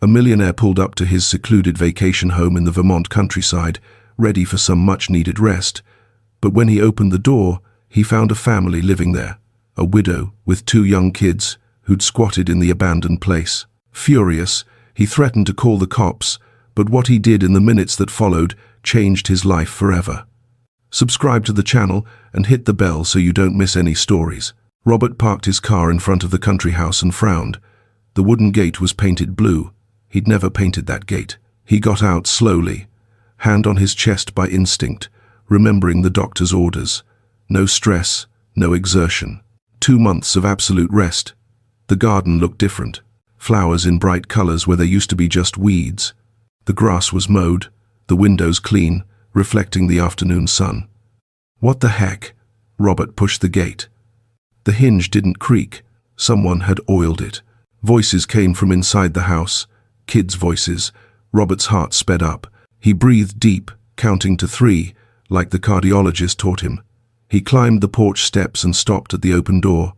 A millionaire pulled up to his secluded vacation home in the Vermont countryside, ready for some much-needed rest. But when he opened the door, he found a family living there, a widow with 2 young kids who'd squatted in the abandoned place. Furious, he threatened to call the cops, but what he did in the minutes that followed changed his life forever. Subscribe to the channel and hit the bell so you don't miss any stories. Robert parked his car in front of the country house and frowned. The wooden gate was painted blue. He'd never painted that gate. He got out slowly, hand on his chest by instinct, remembering the doctor's orders. No stress, no exertion. 2 months of absolute rest. The garden looked different. Flowers in bright colors where there used to be just weeds. The grass was mowed, the windows clean, reflecting the afternoon sun. What the heck? Robert pushed the gate. The hinge didn't creak. Someone had oiled it. Voices came from inside the house. Kids' voices. Robert's heart sped up. He breathed deep, counting to 3, like the cardiologist taught him. He climbed the porch steps and stopped at the open door.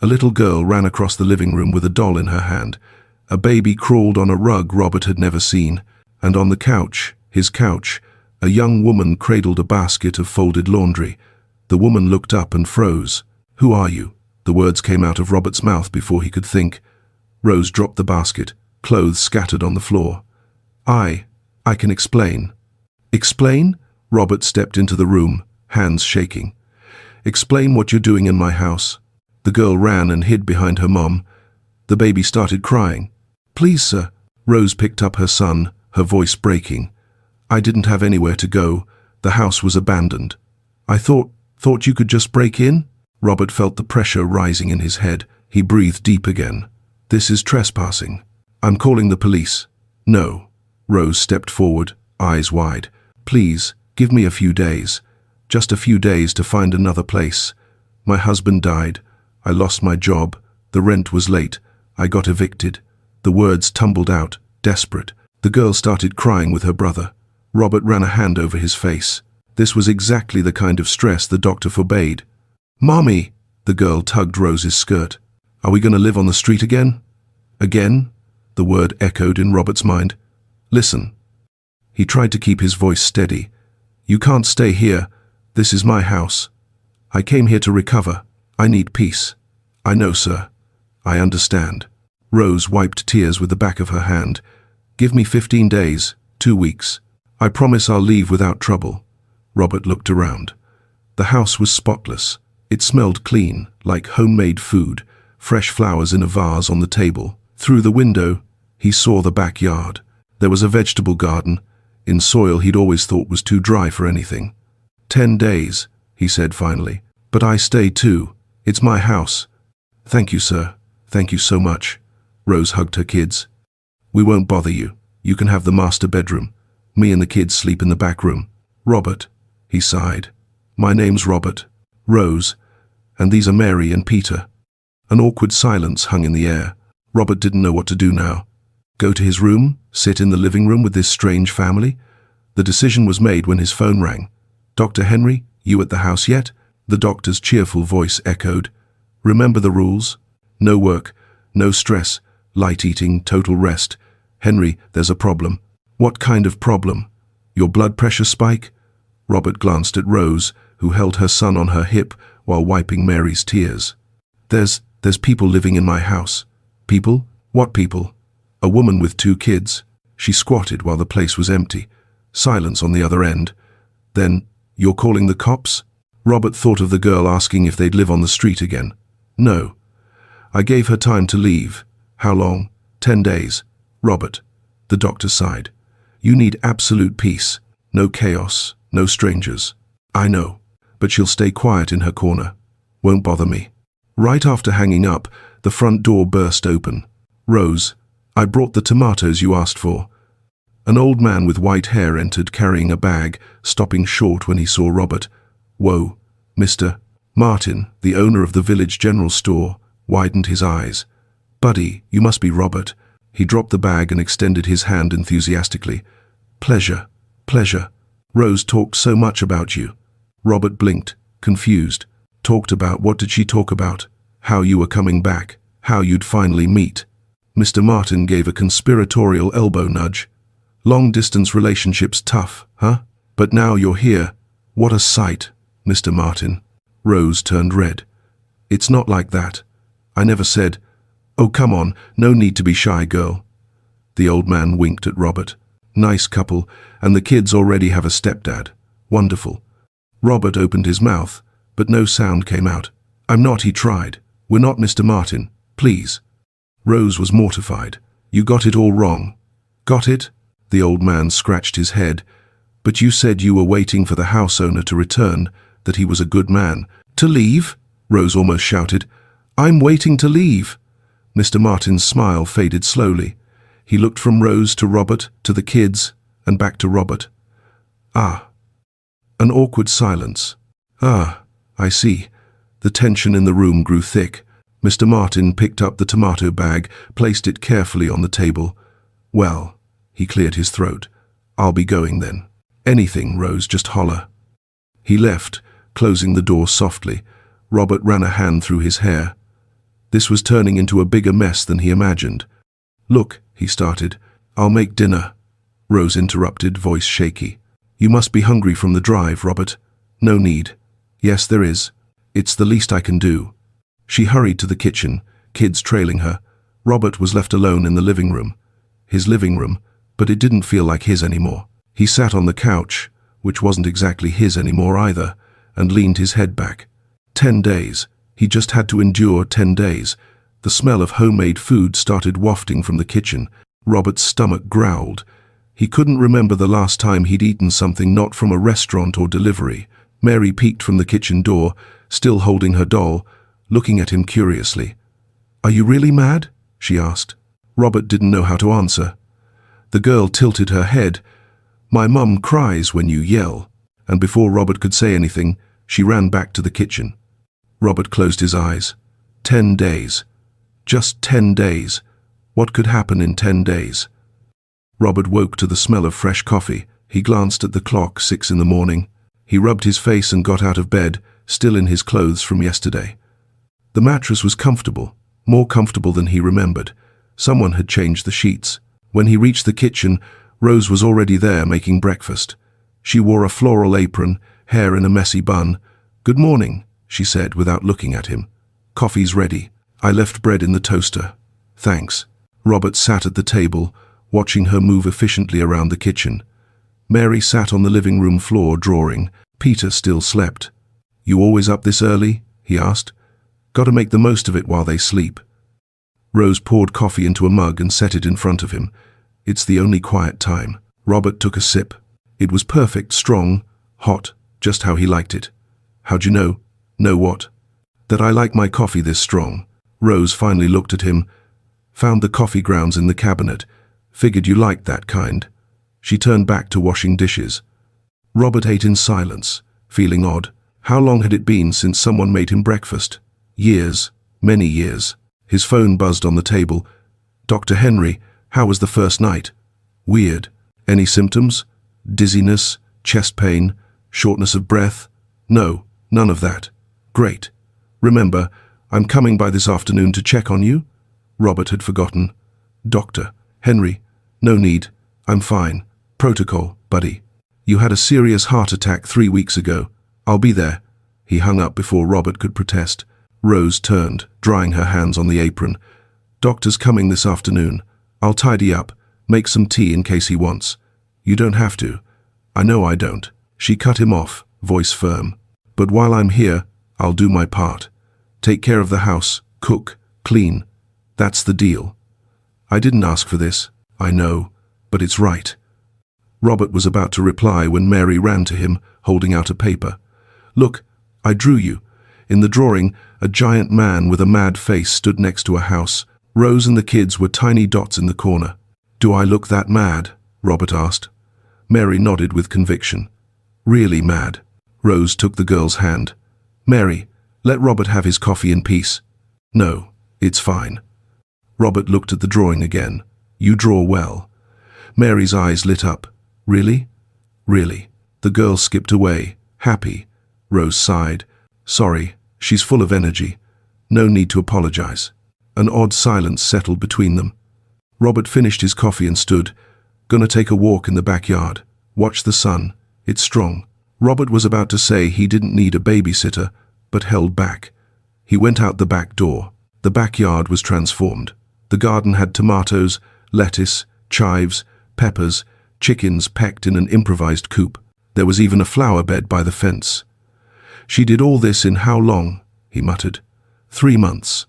A little girl ran across the living room with a doll in her hand. A baby crawled on a rug Robert had never seen, and on the couch, his couch, a young woman cradled a basket of folded laundry. The woman looked up and froze. "Who are you?" The words came out of Robert's mouth before he could think. Rose dropped the basket, clothes scattered on the floor. I can explain." "Explain?" Robert stepped into the room, hands shaking. "Explain what you're doing in my house." The girl ran and hid behind her mom. The baby started crying. "Please, sir." Rose picked up her son, her voice breaking. "I didn't have anywhere to go. The house was abandoned. I thought you could just break in?" Robert felt the pressure rising in his head. He breathed deep again. "This is trespassing. I'm calling the police." "No." Rose stepped forward, eyes wide. "Please, give me a few days. Just a few days to find another place. My husband died. I lost my job. The rent was late. I got evicted." The words tumbled out, desperate. The girl started crying with her brother. Robert ran a hand over his face. This was exactly the kind of stress the doctor forbade. "Mommy!" The girl tugged Rose's skirt. "Are we going to live on the street again?" "Again?" The word echoed in Robert's mind. "Listen." He tried to keep his voice steady. "You can't stay here. This is my house. I came here to recover. I need peace." "I know, sir. I understand." Rose wiped tears with the back of her hand. "Give me 15 days, 2 weeks. I promise I'll leave without trouble." Robert looked around. The house was spotless. It smelled clean, like homemade food, fresh flowers in a vase on the table. Through the window, he saw the backyard. There was a vegetable garden, in soil he'd always thought was too dry for anything. 10 days, he said finally. "But I stay too. It's my house." "Thank you, sir. Thank you so much." Rose hugged her kids. "We won't bother you. You can have the master bedroom. Me and the kids sleep in the back room." "Robert," he sighed. "My name's Robert. Rose. And these are Mary and Peter." An awkward silence hung in the air. Robert didn't know what to do now. Go to his room? Sit in the living room with this strange family? The decision was made when his phone rang. "Dr. Henry, you at the house yet?" The doctor's cheerful voice echoed. "Remember the rules? No work, no stress, light eating, total rest. Henry, there's a problem." "What kind of problem? Your blood pressure spike?" Robert glanced at Rose, who held her son on her hip while wiping Mary's tears. There's people living in my house." "People? What people?" "A woman with 2 kids." She squatted while the place was empty. Silence on the other end. "Then, you're calling the cops?" Robert thought of the girl asking if they'd live on the street again. "No. I gave her time to leave." "How long?" 10 days. "Robert," the doctor sighed. "You need absolute peace. No chaos, no strangers." "I know, but she'll stay quiet in her corner. Won't bother me." Right after hanging up, the front door burst open. "Rose, I brought the tomatoes you asked for." An old man with white hair entered carrying a bag, stopping short when he saw Robert. "Whoa, Mr. Martin," the owner of the village general store, widened his eyes. "Buddy, you must be Robert." He dropped the bag and extended his hand enthusiastically. "Pleasure, pleasure. Rose talked so much about you." Robert blinked, confused. "Talked about? What did she talk about?" "How you were coming back. How you'd finally meet." Mr. Martin gave a conspiratorial elbow nudge. Long-distance relationships tough, huh? But now you're here. What a sight, Mr. Martin. Rose turned red. It's not like that. I never said. Oh, come on, no need to be shy, girl. The old man winked at Robert. Nice couple, and the kids already have a stepdad. Wonderful. Robert opened his mouth, but no sound came out. I'm not, he tried. We're not, Mr. Martin. Please. Rose was mortified. You got it all wrong. Got it? The old man scratched his head. But you said you were waiting for the house owner to return, that he was a good man. To leave? Rose almost shouted. I'm waiting to leave. Mr. Martin's smile faded slowly. He looked from Rose to Robert, to the kids, and back to Robert. Ah. An awkward silence. Ah, I see. The tension in the room grew thick. Mr. Martin picked up the tomato bag, placed it carefully on the table. Well, he cleared his throat. I'll be going then. Anything, Rose, just holler. He left, closing the door softly. Robert ran a hand through his hair. This was turning into a bigger mess than he imagined. Look, he started. I'll make dinner. Rose interrupted, voice shaky. You must be hungry from the drive, Robert. No need. Yes, there is. It's the least I can do. She hurried to the kitchen, kids trailing her. Robert was left alone in the living room. His living room, but it didn't feel like his anymore. He sat on the couch, which wasn't exactly his anymore either, and leaned his head back. 10 days. He just had to endure 10 days. The smell of homemade food started wafting from the kitchen. Robert's stomach growled. He couldn't remember the last time he'd eaten something not from a restaurant or delivery. Mary peeked from the kitchen door, still holding her doll, looking at him curiously. Are you really mad? She asked. Robert didn't know how to answer. The girl tilted her head. My mum cries when you yell. And before Robert could say anything, she ran back to the kitchen. Robert closed his eyes. 10 days. Just 10 days. What could happen in 10 days? Robert woke to the smell of fresh coffee. He glanced at the clock, 6 in the morning. He rubbed his face and got out of bed, still in his clothes from yesterday. The mattress was comfortable, more comfortable than he remembered. Someone had changed the sheets. When he reached the kitchen, Rose was already there making breakfast. She wore a floral apron, hair in a messy bun. Good morning, she said without looking at him. Coffee's ready. I left bread in the toaster. Thanks. Robert sat at the table, watching her move efficiently around the kitchen. Mary sat on the living room floor drawing. Peter still slept. You always up this early? He asked. Got to make the most of it while they sleep. Rose poured coffee into a mug and set it in front of him. It's the only quiet time. Robert took a sip. It was perfect, strong, hot, just how he liked it. How'd you know? Know what? That I like my coffee this strong. Rose finally looked at him. Found the coffee grounds in the cabinet. Figured you liked that kind. She turned back to washing dishes. Robert ate in silence, feeling odd. How long had it been since someone made him breakfast? Years. Many years. His phone buzzed on the table. Dr. Henry, how was the first night? Weird. Any symptoms? Dizziness? Chest pain? Shortness of breath? No, none of that. Great. Remember, I'm coming by this afternoon to check on you? Robert had forgotten. Doctor. Henry. No need. I'm fine. Protocol, buddy. You had a serious heart attack 3 weeks ago. I'll be there. He hung up before Robert could protest. Rose turned, drying her hands on the apron. Doctor's coming this afternoon. I'll tidy up, make some tea in case he wants. You don't have to. I know I don't. She cut him off, voice firm. But while I'm here, I'll do my part. Take care of the house, cook, clean. That's the deal. I didn't ask for this, I know, but it's right. Robert was about to reply when Mary ran to him, holding out a paper. Look, I drew you. In the drawing, a giant man with a mad face stood next to a house. Rose and the kids were tiny dots in the corner. Do I look that mad? Robert asked. Mary nodded with conviction. Really mad. Rose took the girl's hand. Mary, let Robert have his coffee in peace. No, it's fine. Robert looked at the drawing again. You draw well. Mary's eyes lit up. Really? Really. The girl skipped away, happy. Rose sighed. Sorry, she's full of energy. No need to apologize. An odd silence settled between them. Robert finished his coffee and stood. Gonna take a walk in the backyard. Watch the sun. It's strong. Robert was about to say he didn't need a babysitter, but held back. He went out the back door. The backyard was transformed. The garden had tomatoes, lettuce, chives, peppers, chickens pecked in an improvised coop. There was even a flower bed by the fence. She did all this in how long? He muttered. 3 months.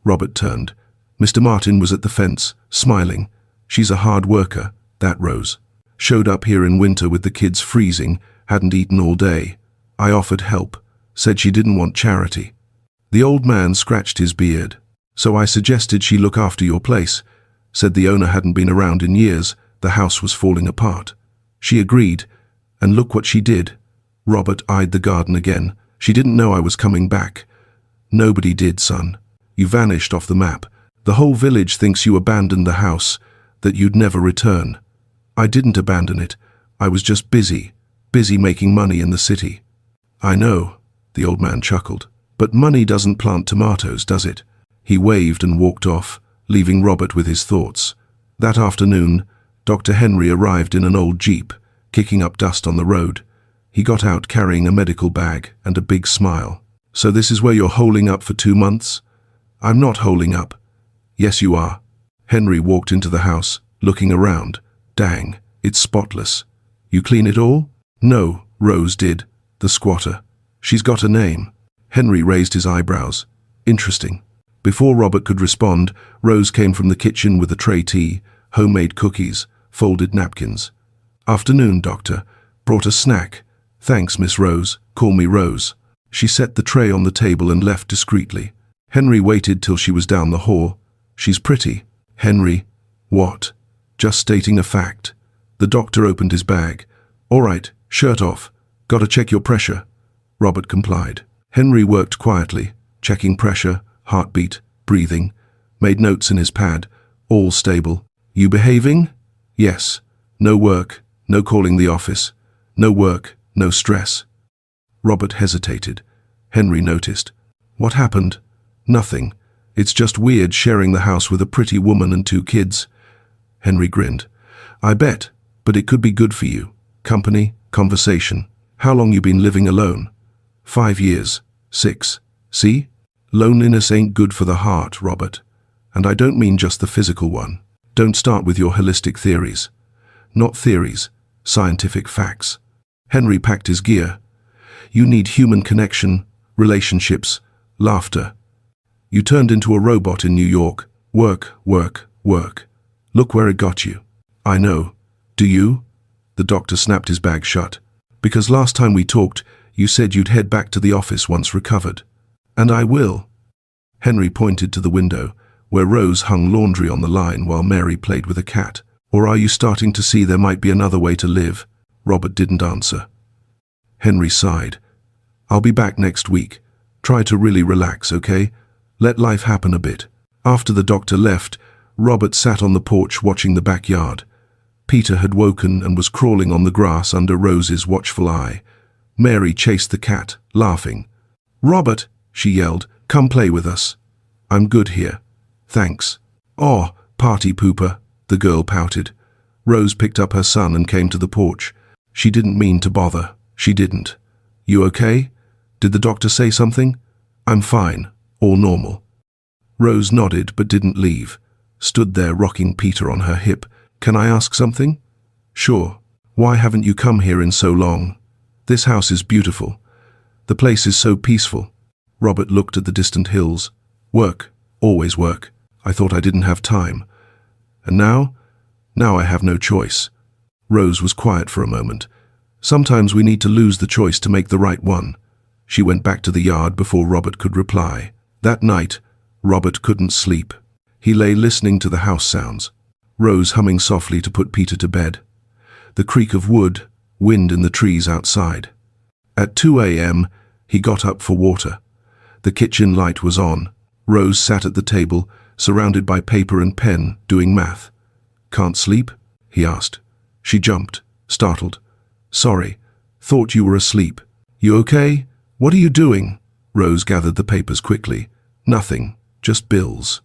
Robert turned. Mr. Martin was at the fence, smiling. She's a hard worker, that Rose. Showed up here in winter with the kids freezing, hadn't eaten all day. I offered help, said she didn't want charity. The old man scratched his beard. So I suggested she look after your place. Said the owner hadn't been around in years, the house was falling apart. She agreed, and look what she did. Robert eyed the garden again. She didn't know I was coming back. Nobody did, son. You vanished off the map. The whole village thinks you abandoned the house, that you'd never return. I didn't abandon it. I was just busy making money in the city. I know, the old man chuckled. But money doesn't plant tomatoes, does it? He waved and walked off, leaving Robert with his thoughts. That afternoon, Dr. Henry arrived in an old jeep, kicking up dust on the road. He got out carrying a medical bag and a big smile. So this is where you're holing up for 2 months? I'm not holing up. Yes, you are. Henry walked into the house, looking around. Dang, it's spotless. You clean it all? No, Rose did. The squatter. She's got a name. Henry raised his eyebrows. Interesting. Before Robert could respond, Rose came from the kitchen with a tray tea, homemade cookies, folded napkins. Afternoon, doctor. Brought a snack. Thanks, Miss Rose. Call me Rose. She set the tray on the table and left discreetly. Henry waited till she was down the hall. She's pretty. Henry. What? Just stating a fact. The doctor opened his bag. All right, shirt off. Gotta check your pressure. Robert complied. Henry worked quietly, checking pressure, heartbeat, breathing. Made notes in his pad. All stable. You behaving? Yes. No work. No calling the office. No work. No stress. Robert hesitated. Henry noticed. What happened? Nothing. It's just weird sharing the house with a pretty woman and 2 kids. Henry grinned. I bet, but it could be good for you. Company, conversation. How long you been living alone? 5 years. 6. See? Loneliness ain't good for the heart, Robert. And I don't mean just the physical one. Don't start with your holistic theories. Not theories, scientific facts. Henry packed his gear. You need human connection, relationships, laughter. You turned into a robot in New York. Work, work, work. Look where it got you. I know. Do you? The doctor snapped his bag shut. Because last time we talked, you said you'd head back to the office once recovered. And I will. Henry pointed to the window, where Rose hung laundry on the line while Mary played with a cat. Or are you starting to see there might be another way to live? Robert didn't answer. Henry sighed. I'll be back next week. Try to really relax, okay? Let life happen a bit. After the doctor left, Robert sat on the porch watching the backyard. Peter had woken and was crawling on the grass under Rose's watchful eye. Mary chased the cat, laughing. Robert, she yelled, come play with us. I'm good here. Thanks. Oh, party pooper, the girl pouted. Rose picked up her son and came to the porch. She didn't mean to bother. She didn't. You okay? Did the doctor say something? I'm fine. All normal. Rose nodded but didn't leave. Stood there rocking Peter on her hip. Can I ask something? Sure. Why haven't you come here in so long? This house is beautiful. The place is so peaceful. Robert looked at the distant hills. Work. Always work. I thought I didn't have time. And now? Now I have no choice. Rose was quiet for a moment. Sometimes we need to lose the choice to make the right one. She went back to the yard before Robert could reply. That night, Robert couldn't sleep. He lay listening to the house sounds. Rose humming softly to put Peter to bed. The creak of wood, wind in the trees outside. At 2 a.m., he got up for water. The kitchen light was on. Rose sat at the table, surrounded by paper and pen, doing math. Can't sleep? He asked. She jumped, startled. Sorry, thought you were asleep. You okay? What are you doing? Rose gathered the papers quickly. Nothing, just bills.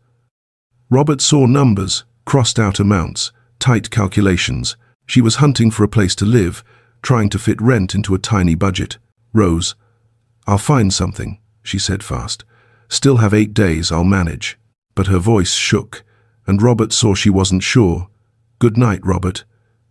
Robert saw numbers, crossed out amounts, tight calculations. She was hunting for a place to live, trying to fit rent into a tiny budget. "Rose, I'll find something," she said fast. "Still have 8 days, I'll manage." But her voice shook, and Robert saw she wasn't sure. "Good night, Robert."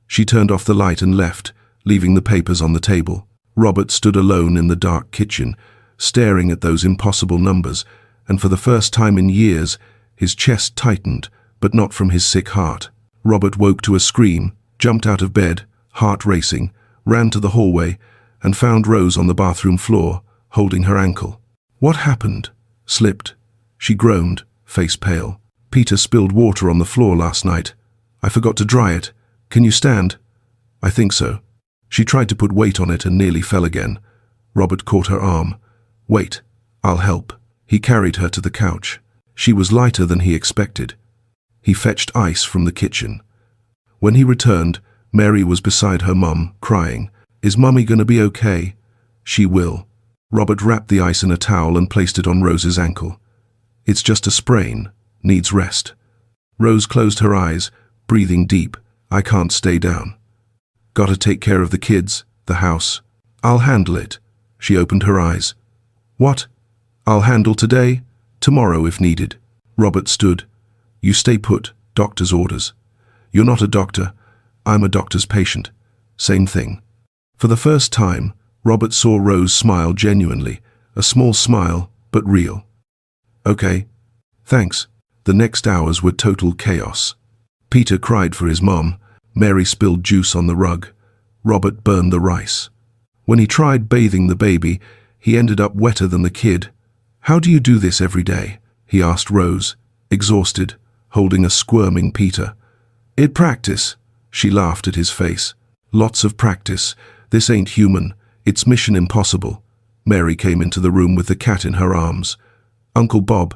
She turned off the light and left, leaving the papers on the table. Robert stood alone in the dark kitchen, staring at those impossible numbers, and for the first time in years, his chest tightened, but not from his sick heart. Robert woke to a scream, jumped out of bed, heart racing, ran to the hallway, and found Rose on the bathroom floor, holding her ankle. "What happened?" "Slipped," she groaned, face pale. "Peter spilled water on the floor last night. I forgot to dry it. Can you stand?" "I think so." She tried to put weight on it and nearly fell again. Robert caught her arm. "Wait, I'll help." He carried her to the couch. She was lighter than he expected. He fetched ice from the kitchen. When he returned, Mary was beside her mum, crying. "Is Mummy gonna be okay?" "She will." Robert wrapped the ice in a towel and placed it on Rose's ankle. "It's just a sprain. Needs rest." Rose closed her eyes, breathing deep. "I can't stay down. Gotta take care of the kids, the house." "I'll handle it." She opened her eyes. "What?" "I'll handle today, tomorrow if needed." Robert stood. "You stay put, doctor's orders." "You're not a doctor. I'm a doctor's patient. Same thing." For the first time, Robert saw Rose smile genuinely, a small smile, but real. "Okay. Thanks." The next hours were total chaos. Peter cried for his mom. Mary spilled juice on the rug. Robert burned the rice. When he tried bathing the baby, he ended up wetter than the kid. "How do you do this every day?" he asked Rose, exhausted, holding a squirming Peter. "It practice." She laughed at his face. "Lots of practice. This ain't human. It's mission impossible." Mary came into the room with the cat in her arms. "Uncle Bob,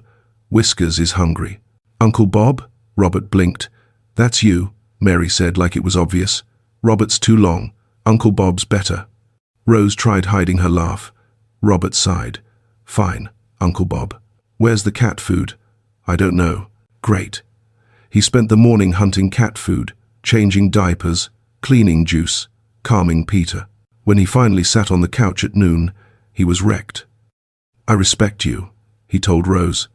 Whiskers is hungry." "Uncle Bob?" Robert blinked. "That's you," Mary said like it was obvious. "Robert's too long. Uncle Bob's better." Rose tried hiding her laugh. Robert sighed. "Fine, Uncle Bob. Where's the cat food?" "I don't know." "Great." He spent the morning hunting cat food, changing diapers, cleaning juice, calming Peter. When he finally sat on the couch at noon, he was wrecked. "I respect you," he told Rose.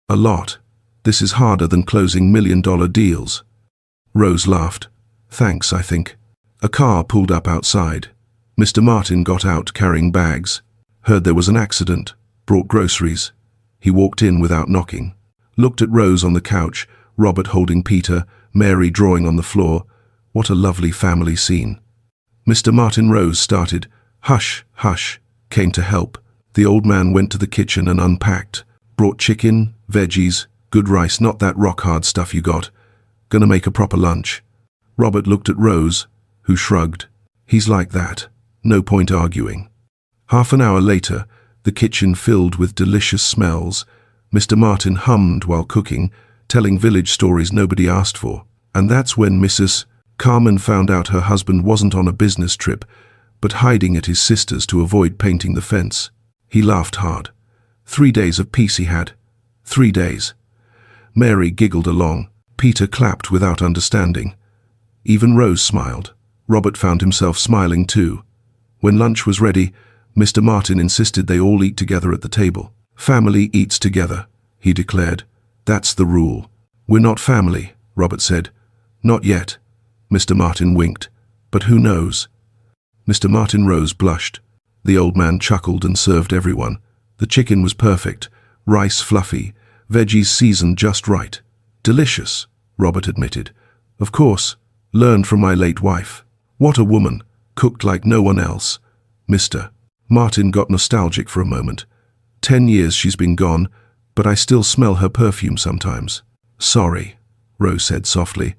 "A lot. This is harder than closing $1 million deals." Rose laughed. "Thanks, I think." A car pulled up outside. Mr. Martin got out carrying bags. Heard there was an accident. Brought groceries. He walked in without knocking. Looked at Rose on the couch, Robert holding Peter, Mary drawing on the floor. What a lovely family scene. Mr. Martin Rose started. "Hush, hush," came to help. The old man went to the kitchen and unpacked. Brought chicken, veggies, good rice, not that rock-hard stuff you got. Gonna make a proper lunch. Robert looked at Rose, who shrugged. He's like that. No point arguing. Half an hour later, the kitchen filled with delicious smells. Mr. Martin hummed while cooking, telling village stories nobody asked for. And that's when Mrs. Carmen found out her husband wasn't on a business trip, but hiding at his sister's to avoid painting the fence. He laughed hard. 3 days of peace he had. 3 days. Mary giggled along. Peter clapped without understanding. Even Rose smiled. Robert found himself smiling too. When lunch was ready, Mr. Martin insisted they all eat together at the table. "Family eats together," he declared. "That's the rule." "We're not family," Robert said. "Not yet." Mr. Martin winked. "But who knows?" Mr. Martin Rose blushed. The old man chuckled and served everyone. The chicken was perfect, rice fluffy, veggies seasoned just right. "Delicious," Robert admitted. "Of course, learned from my late wife. What a woman, cooked like no one else." Mr. Martin got nostalgic for a moment. 10 years she's been gone, but I still smell her perfume sometimes." "Sorry," Rose said softly.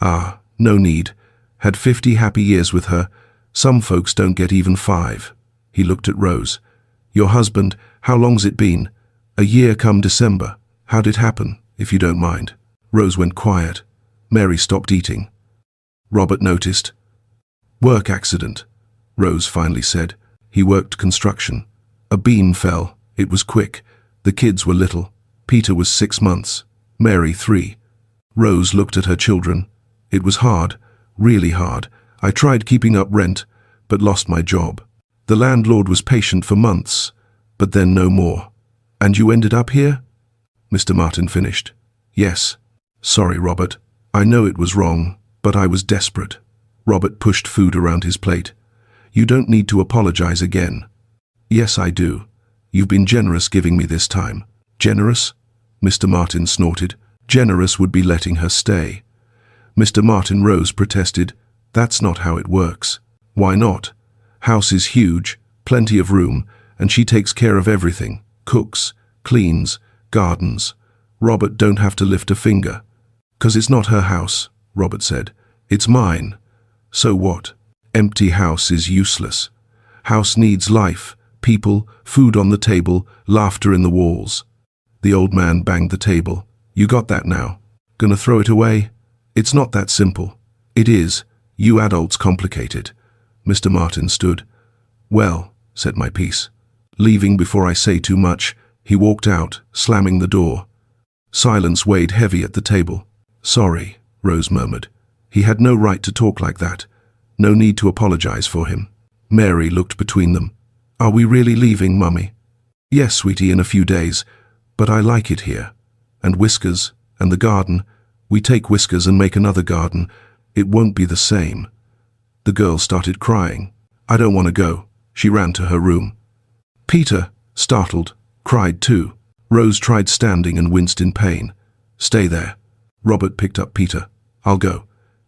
"Ah, no need. Had 50 happy years with her. Some folks don't get even 5. He looked at Rose. "Your husband, how long's it been?" "A year come December." "How'd it happen, if you don't mind?" Rose went quiet. Mary stopped eating. Robert noticed. "Work accident," Rose finally said. "He worked construction. A beam fell. It was quick. The kids were little. Peter was 6 months. Mary 3. Rose looked at her children. It was hard, really hard. I tried keeping up rent, but lost my job. The landlord was patient for months, but then no more. And you ended up here? Mr. Martin finished. Yes. Sorry, Robert. I know it was wrong, but I was desperate. Robert pushed food around his plate. You don't need to apologize again. Yes, I do. You've been generous giving me this time. Generous? Mr. Martin snorted. Generous would be letting her stay. Mr. Martin Rose protested. That's not how it works. Why not? House is huge, plenty of room, and she takes care of everything. Cooks, cleans, gardens. Robert don't have to lift a finger. 'Cause it's not her house, Robert said. It's mine. So what? Empty house is useless. House needs life, people, food on the table, laughter in the walls. The old man banged the table. You got that now? Gonna throw it away? It's not that simple. It is. You adults complicate it. Mr. Martin stood. Well, said my piece. Leaving before I say too much, he walked out, slamming the door. Silence weighed heavy at the table. Sorry, Rose murmured. He had no right to talk like that. No need to apologize for him. Mary looked between them. Are we really leaving, Mummy? Yes, sweetie, in a few days. But I like it here. And Whiskers, and the garden. We take Whiskers and make another garden. It won't be the same. The girl started crying. I don't want to go. She ran to her room. Peter, startled, cried too. Rose tried standing and winced in pain. Stay there. Robert picked up Peter. I'll go.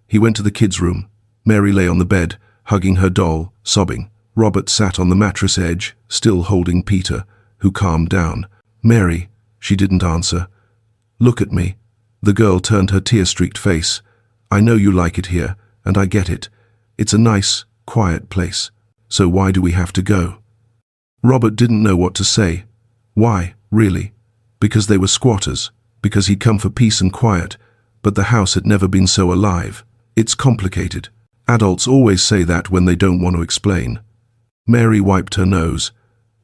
He went to the kids' room. Mary lay on the bed, hugging her doll, sobbing. Robert sat on the mattress edge, still holding Peter, who calmed down. Mary, she didn't answer. Look at me. The girl turned her tear-streaked face. I know you like it here, and I get it. It's a nice, quiet place. So why do we have to go? Robert didn't know what to say. Why, really? Because they were squatters, because he'd come for peace and quiet, but the house had never been so alive. It's complicated. Adults always say that when they don't want to explain. Mary wiped her nose.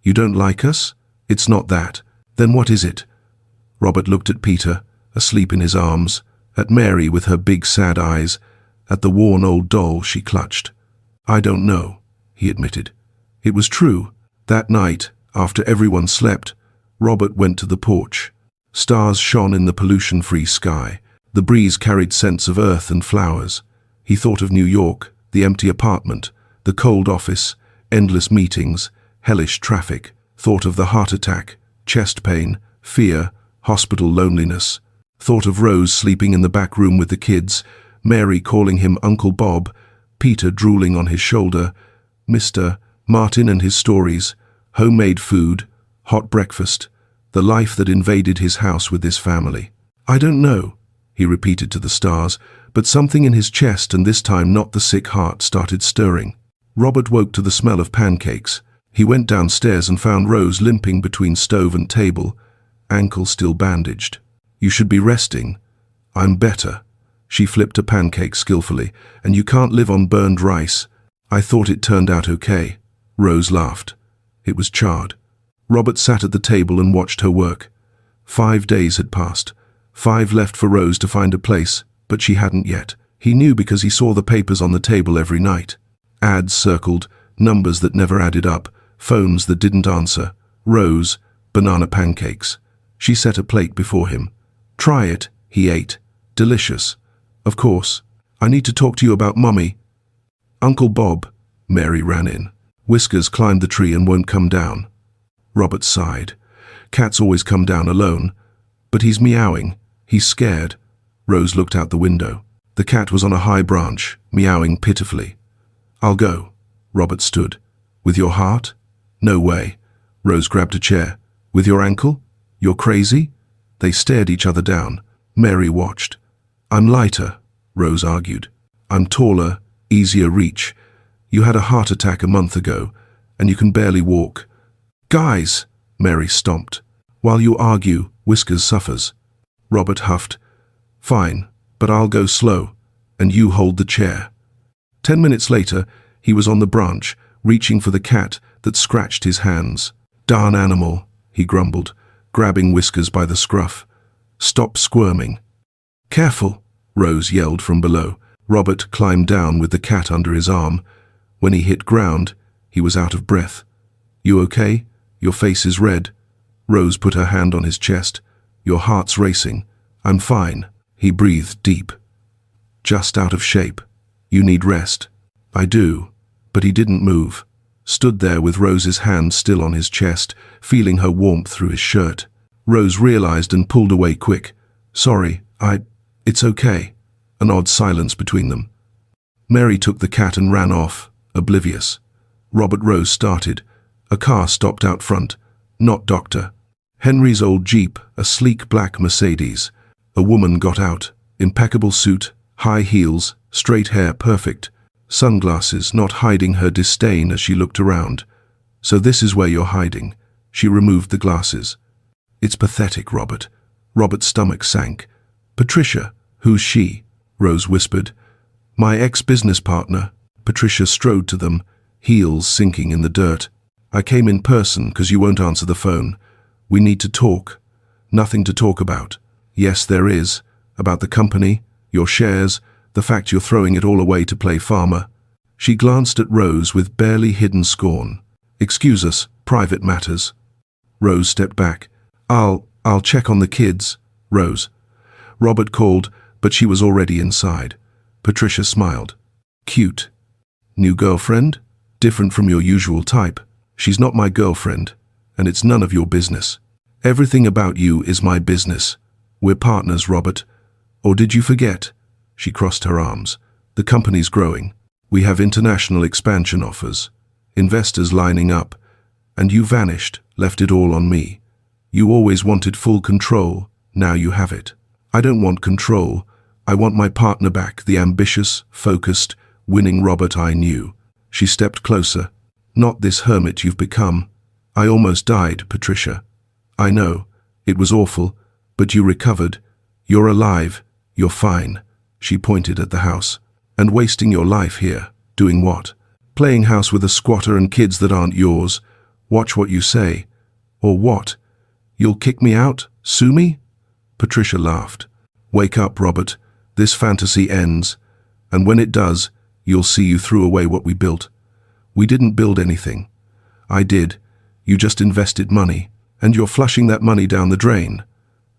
You don't like us? It's not that. Then what is it? Robert looked at Peter, asleep in his arms, at Mary with her big sad eyes, at the worn old doll she clutched. I don't know, he admitted. It was true. That night, after everyone slept, Robert went to the porch. Stars shone in the pollution-free sky. The breeze carried scents of earth and flowers. He thought of New York, the empty apartment, the cold office, endless meetings, hellish traffic. Thought of the heart attack, chest pain, fear, hospital loneliness. Thought of Rose sleeping in the back room with the kids, Mary calling him Uncle Bob, Peter drooling on his shoulder, Mr. Martin and his stories, homemade food, hot breakfast, the life that invaded his house with this family. I don't know, he repeated to the stars, but something in his chest, and this time not the sick heart, started stirring. Robert woke to the smell of pancakes. He went downstairs and found Rose limping between stove and table, ankle still bandaged. You should be resting. I'm better. She flipped a pancake skillfully. And you can't live on burned rice. I thought it turned out okay. Rose laughed. It was charred. Robert sat at the table and watched her work. 5 days had passed. 5 left for Rose to find a place, but she hadn't yet. He knew because he saw the papers on the table every night. Ads circled, numbers that never added up, phones that didn't answer. Rose, banana pancakes. She set a plate before him. Try it, he ate. Delicious. Of course. I need to talk to you about Mummy. Uncle Bob. Mary ran in. Whiskers climbed the tree and won't come down. Robert sighed. Cats always come down alone. But he's meowing. He's scared. Rose looked out the window. The cat was on a high branch, meowing pitifully. I'll go. Robert stood. With your heart? No way. Rose grabbed a chair. With your ankle? You're crazy? They stared each other down. Mary watched. I'm lighter, Rose argued. I'm taller, easier reach. You had a heart attack a month ago, and you can barely walk. Guys, Mary stomped. While you argue, Whiskers suffers. Robert huffed. Fine, but I'll go slow, and you hold the chair. 10 minutes later, he was on the branch, reaching for the cat that scratched his hands. Darn animal, he grumbled, grabbing Whiskers by the scruff. Stop squirming. Careful, Rose yelled from below. Robert climbed down with the cat under his arm. When he hit ground, he was out of breath. You okay? Your face is red. Rose put her hand on his chest. Your heart's racing. I'm fine. He breathed deep. Just out of shape. You need rest. I do. But he didn't move. Stood there with Rose's hand still on his chest, feeling her warmth through his shirt. Rose realized and pulled away quick. Sorry, it's okay. An odd silence between them. Mary took the cat and ran off, oblivious. Robert Rose started. A car stopped out front. Not Dr. Henry's old Jeep, a sleek black Mercedes. A woman got out. Impeccable suit, high heels, straight hair perfect. Sunglasses not hiding her disdain as she looked around. So this is where you're hiding. She removed the glasses. It's pathetic, Robert. Robert's stomach sank. Patricia, who's she? Rose whispered. My ex-business partner. Patricia strode to them, heels sinking in the dirt. I came in person because you won't answer the phone. We need to talk. Nothing to talk about. Yes, there is. About the company, your shares, the fact you're throwing it all away to play farmer. She glanced at Rose with barely hidden scorn. Excuse us, private matters. Rose stepped back. I'll check on the kids. Rose. Robert called, but she was already inside. Patricia smiled. Cute. New girlfriend? Different from your usual type. She's not my girlfriend, and it's none of your business. Everything about you is my business. We're partners, Robert. Or did you forget? She crossed her arms. The company's growing. We have international expansion offers. Investors lining up. And you vanished, left it all on me. You always wanted full control. Now you have it. I don't want control. I want my partner back, the ambitious, focused, winning Robert I knew. She stepped closer. Not this hermit you've become. I almost died, Patricia. I know. It was awful. But you recovered. You're alive. You're fine. She pointed at the house. And wasting your life here. Doing what? Playing house with a squatter and kids that aren't yours. Watch what you say. Or what? You'll kick me out? Sue me? Patricia laughed. Wake up, Robert. This fantasy ends. And when it does, you'll see you threw away what we built. We didn't build anything. I did. You just invested money. And you're flushing that money down the drain.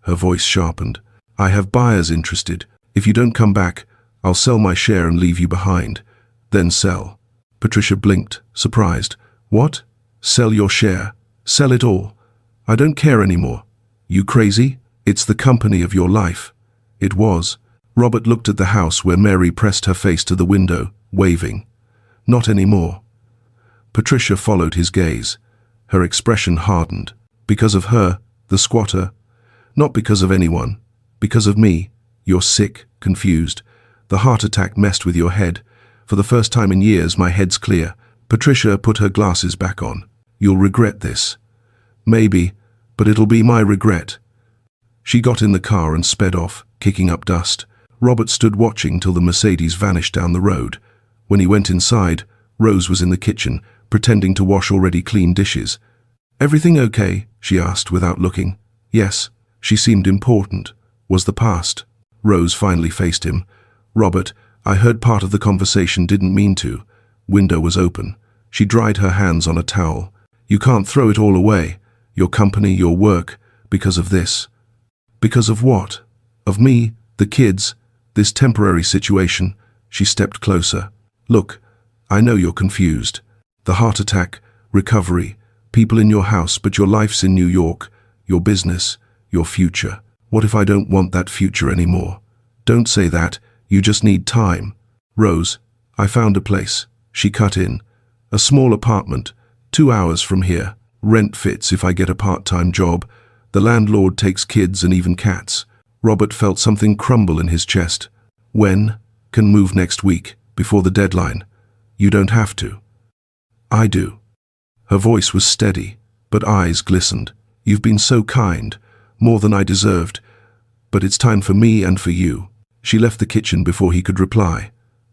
Her voice sharpened. I have buyers interested. If you don't come back, I'll sell my share and leave you behind. Then sell. Patricia blinked, surprised. What? Sell your share? Sell it all? I don't care anymore. You crazy? It's the company of your life. It was. Robert looked at the house where Mary pressed her face to the window, waving. Not anymore. Patricia followed his gaze. Her expression hardened. Because of her, the squatter. Not because of anyone. Because of me. You're sick, confused. The heart attack messed with your head. For the first time in years, my head's clear. Patricia put her glasses back on. You'll regret this. Maybe, but it'll be my regret. She got in the car and sped off, kicking up dust. Robert stood watching till the Mercedes vanished down the road. When he went inside, Rose was in the kitchen, pretending to wash already clean dishes. Everything okay? She asked without looking. Yes. She seemed important. Was the past? Rose finally faced him. Robert, I heard part of the conversation, didn't mean to. Window was open. She dried her hands on a towel. You can't throw it all away. Your company, your work, because of this. Because of what? Of me, the kids, this temporary situation. She stepped closer. Look, I know you're confused. The heart attack, recovery, people in your house, but your life's in New York, your business, your future. What if I don't want that future anymore? Don't say that. You just need time. Rose, I found a place. She cut in. A small apartment, 2 hours from here. Rent fits if I get a part-time job. The landlord takes kids and even cats. Robert felt something crumble in his chest. When? Can move next week, before the deadline. You don't have to. I do. Her voice was steady, but eyes glistened. You've been so kind, more than I deserved. But it's time for me and for you. She left the kitchen before he could reply.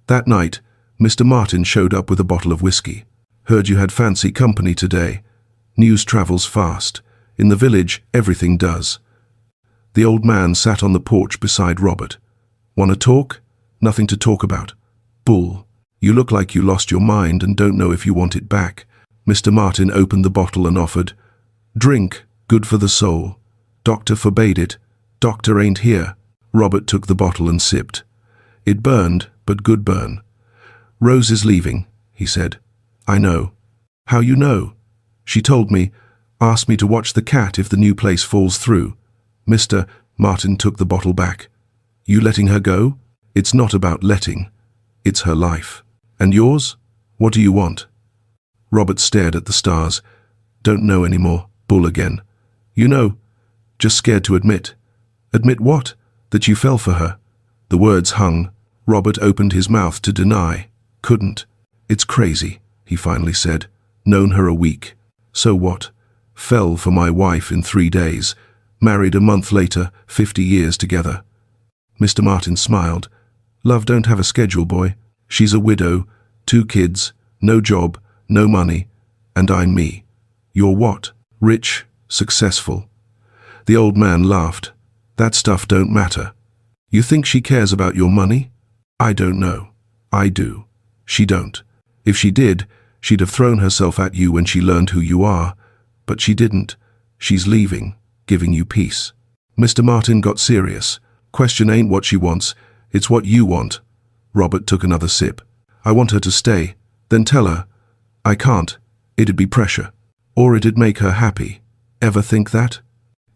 That night, Mr. Martin showed up with a bottle of whiskey. Heard you had fancy company today. News travels fast. In the village, everything does. The old man sat on the porch beside Robert. "Wanna talk?" "Nothing to talk about." "Bull. You look like you lost your mind and don't know if you want it back." Mr. Martin opened the bottle and offered, "Drink, good for the soul." "Doctor forbade it." "Doctor ain't here." Robert took the bottle and sipped. It burned, but good burn. "Rose is leaving," he said. "I know." "How you know?" "She told me, asked me to watch the cat if the new place falls through." Mr. Martin took the bottle back. "You letting her go?" "It's not about letting. It's her life." "And yours? What do you want?" Robert stared at the stars. "Don't know anymore." Bull again. "You know, just scared to admit." "Admit what?" "That you fell for her." The words hung. Robert opened his mouth to deny. Couldn't. "It's crazy," he finally said. "Known her a week. So what? Fell for my wife in 3 days. Married a month later, 50 years together." Mr. Martin smiled. "Love don't have a schedule, boy. She's a widow, 2 kids, no job, no money, and I'm me." "You're what?" "Rich, successful." The old man laughed. "That stuff don't matter. You think she cares about your money?" "I don't know." "I do." "She don't. If she did, she'd have thrown herself at you when she learned who you are. But she didn't. She's leaving, giving you peace." Mr. Martin got serious. "Question ain't what she wants, it's what you want." Robert took another sip. "I want her to stay. Then tell her." "I can't. It'd be pressure. Or it'd make her happy. Ever think that?"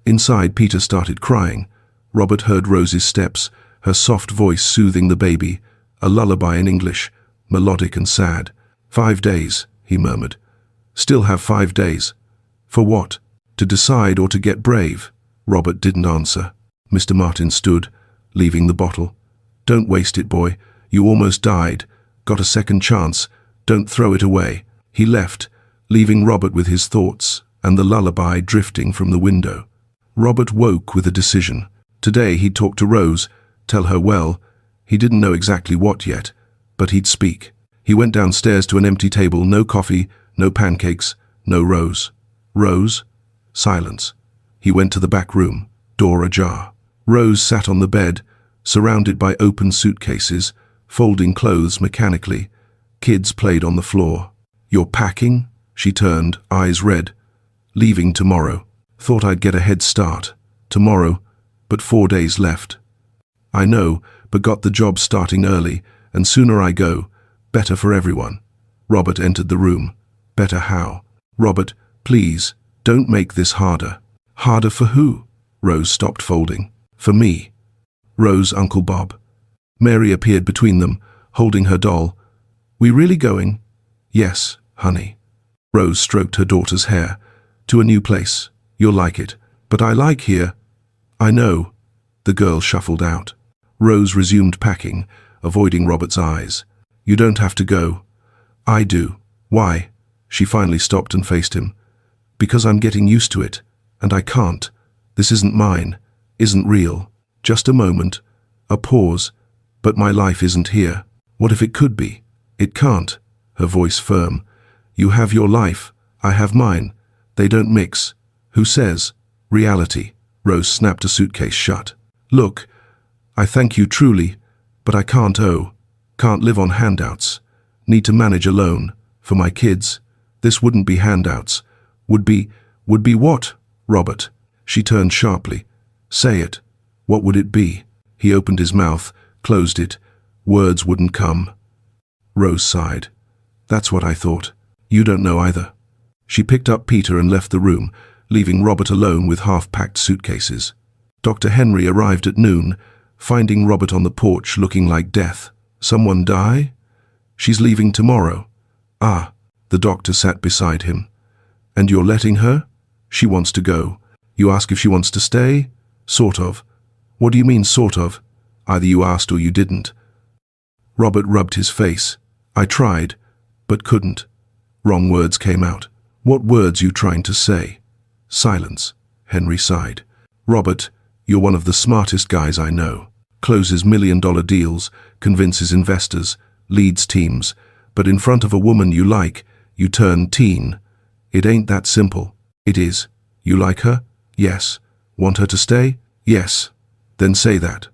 Inside, Peter started crying. Robert heard Rose's steps, her soft voice soothing the baby, a lullaby in English, melodic and sad. "5 days," he murmured. "Still have 5 days." "For what? To decide or to get brave?" Robert didn't answer. Mr. Martin stood, leaving the bottle. "Don't waste it, boy. You almost died. Got a second chance. Don't throw it away." He left, leaving Robert with his thoughts and the lullaby drifting from the window. Robert woke with a decision. Today he'd talk to Rose, tell her well. He didn't know exactly what yet, but he'd speak. He went downstairs to an empty table, no coffee, no pancakes, no Rose. Rose? Silence. He went to the back room, door ajar. Rose sat on the bed, surrounded by open suitcases, folding clothes mechanically. Kids played on the floor. "You're packing?" She turned, eyes red. "Leaving tomorrow. Thought I'd get a head start. Tomorrow, but 4 days left." "I know, but got the job starting early, and sooner I go, better for everyone." Robert entered the room. "Better how?" "Robert, please, don't make this harder." "Harder for who?" Rose stopped folding. "For me." Rose, Uncle Bob. Mary appeared between them, holding her doll. "We really going?" "Yes, honey." Rose stroked her daughter's hair. "To a new place. You'll like it. But I like here." "I know." The girl shuffled out. Rose resumed packing, avoiding Robert's eyes. "You don't have to go." "I do." "Why?" She finally stopped and faced him. "Because I'm getting used to it, and I can't. This isn't mine, isn't real. Just a moment, a pause, but my life isn't here. What if it could be? It can't." Her voice firm. "You have your life, I have mine. They don't mix." "Who says?" "Reality." Rose snapped a suitcase shut. "Look, I thank you truly, but I can't can't live on handouts. Need to manage alone, for my kids. This wouldn't be handouts. Would be what, Robert?" She turned sharply. "Say it. What would it be?" He opened his mouth, closed it. Words wouldn't come. Rose sighed. "That's what I thought. You don't know either." She picked up Peter and left the room, leaving Robert alone with half-packed suitcases. Dr. Henry arrived at noon, finding Robert on the porch looking like death. "Someone die?" "She's leaving tomorrow." "Ah." The doctor sat beside him. "And you're letting her?" "She wants to go." "You ask if she wants to stay?" "Sort of." "What do you mean, sort of?" "Either you asked or you didn't." Robert rubbed his face. "I tried, but couldn't." Wrong words came out. "What words you trying to say?" Silence. Henry sighed. "Robert, you're one of the smartest guys I know. Closes million-dollar deals, convinces investors, leads teams, but in front of a woman you like, you turn teen. It ain't that simple." "It is." "You like her?" "Yes." "Want her to stay?" "Yes." "Then say that."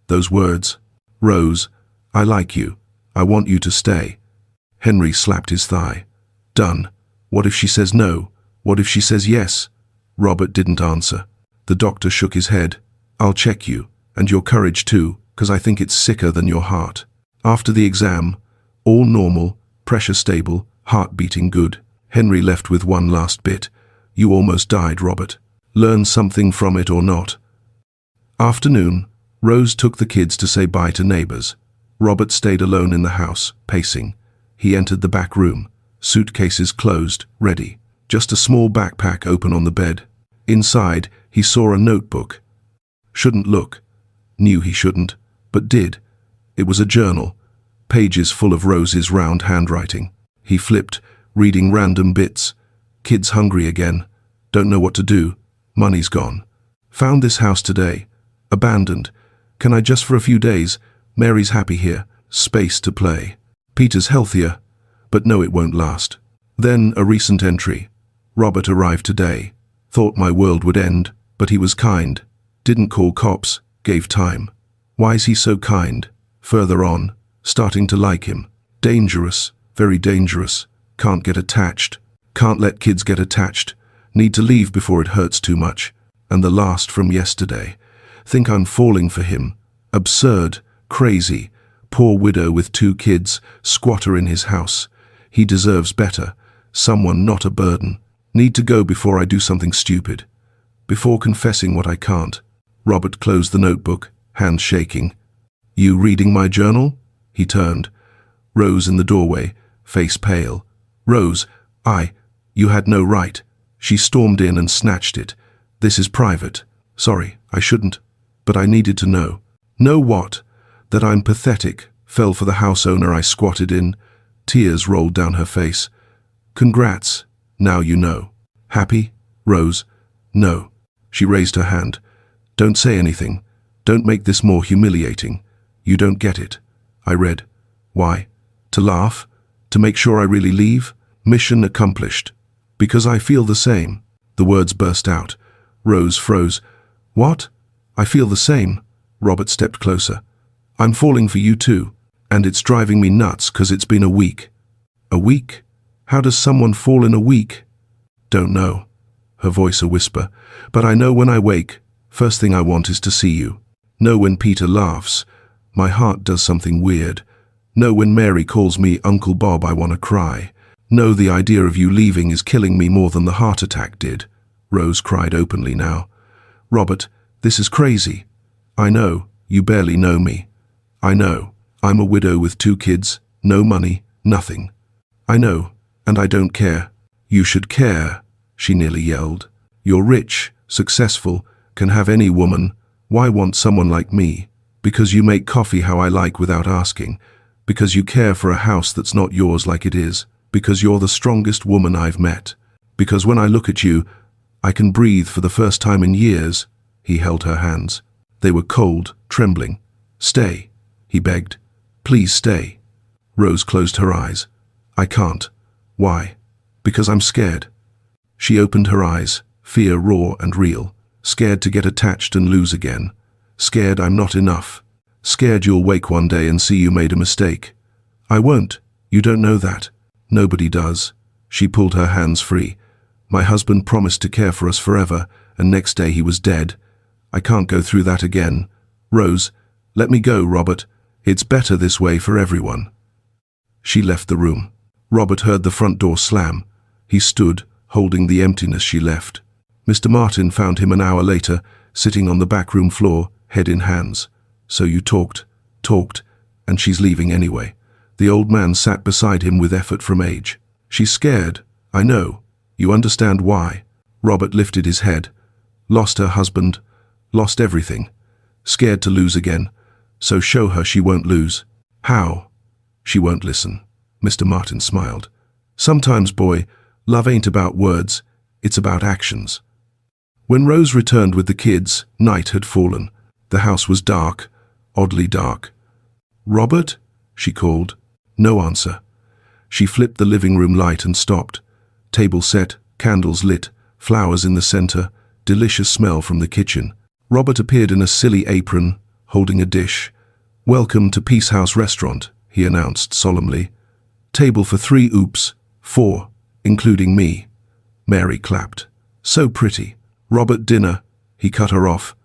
Those words, Rose, I like you. I want you to stay. Henry slapped his thigh. Done. What if she says no? What if she says yes? Robert didn't answer. The doctor shook his head. I'll check you, and your courage too, 'cause I think it's sicker than your heart. After the exam, all normal, pressure stable, heart beating good. Henry left with one last bit. You almost died, Robert. Learn something from it or not. Afternoon, Rose took the kids to say bye to neighbors. Robert stayed alone in the house, pacing. He entered the back room, suitcases closed, ready. Just a small backpack open on the bed. Inside, he saw a notebook. Shouldn't look. Knew he shouldn't, but did. It was a journal, pages full of Rose's round handwriting. He flipped, reading random bits. Kids hungry again. Don't know what to do. Money's gone. Found this house today. Abandoned. Can I just for a few days? Mary's happy here. Space to play. Peter's healthier. But no, it won't last. Then a recent entry. Robert arrived today. Thought my world would end, but he was kind. Didn't call cops, gave time. Why's he so kind? Further on, starting to like him. Dangerous, very dangerous. Can't get attached. Can't let kids get attached. Need to leave before it hurts too much. And the last from yesterday. Think I'm falling for him. Absurd, crazy. Poor widow with 2 kids, squatter in his house. He deserves better. Someone not a burden. Need to go before I do something stupid. Before confessing what I can't. Robert closed the notebook, hands shaking. You reading my journal? He turned. Rose in the doorway, face pale. Rose, you had no right. She stormed in and snatched it. This is private. Sorry, I shouldn't. But I needed to know. Know what? That I'm pathetic, fell for the house owner I squatted in. Tears rolled down her face. Congrats. Now you know. Happy? Rose? No. She raised her hand. Don't say anything. Don't make this more humiliating. You don't get it. I read. Why? To laugh? To make sure I really leave? Mission accomplished. Because I feel the same. The words burst out. Rose froze. What? I feel the same. Robert stepped closer. I'm falling for you too. And it's driving me nuts 'cause it's been a week. A week? How does someone fall in a week? Don't know. Her voice a whisper. But I know when I wake, first thing I want is to see you. Know when Peter laughs. My heart does something weird. Know when Mary calls me Uncle Bob, I want to cry. Know the idea of you leaving is killing me more than the heart attack did. Rose cried openly now. Robert, this is crazy. I know, you barely know me. I know, I'm a widow with 2 kids, no money, nothing. I know, and I don't care. You should care, she nearly yelled. You're rich, successful, can have any woman. Why want someone like me? Because you make coffee how I like without asking. Because you care for a house that's not yours like it is. Because you're the strongest woman I've met. Because when I look at you, I can breathe for the first time in years. He held her hands. They were cold, trembling. Stay, he begged. Please stay. Rose closed her eyes. I can't. Why? Because I'm scared. She opened her eyes, fear raw and real. Scared to get attached and lose again. Scared I'm not enough. Scared you'll wake one day and see you made a mistake. I won't. You don't know that. Nobody does. She pulled her hands free. My husband promised to care for us forever, and next day he was dead. I can't go through that again. Rose, let me go, Robert. It's better this way for everyone. She left the room. Robert heard the front door slam. He stood, holding the emptiness she left. Mr. Martin found him an hour later, sitting on the backroom floor, head in hands. So you talked, and she's leaving anyway. The old man sat beside him with effort from age. She's scared, I know. You understand why. Robert lifted his head. Lost her husband, lost everything. Scared to lose again. So show her she won't lose. How? She won't listen. Mr. Martin smiled. Sometimes, boy, love ain't about words, it's about actions. When Rose returned with the kids, night had fallen. The house was dark, oddly dark. Robert? She called. No answer. She flipped the living room light and stopped. Table set, candles lit, flowers in the center, delicious smell from the kitchen. Robert appeared in a silly apron, holding a dish. "Welcome to Peace House Restaurant," he announced solemnly. "Table for 3, oops, 4, including me." Mary clapped. "So pretty. Robert, dinner," he cut her off.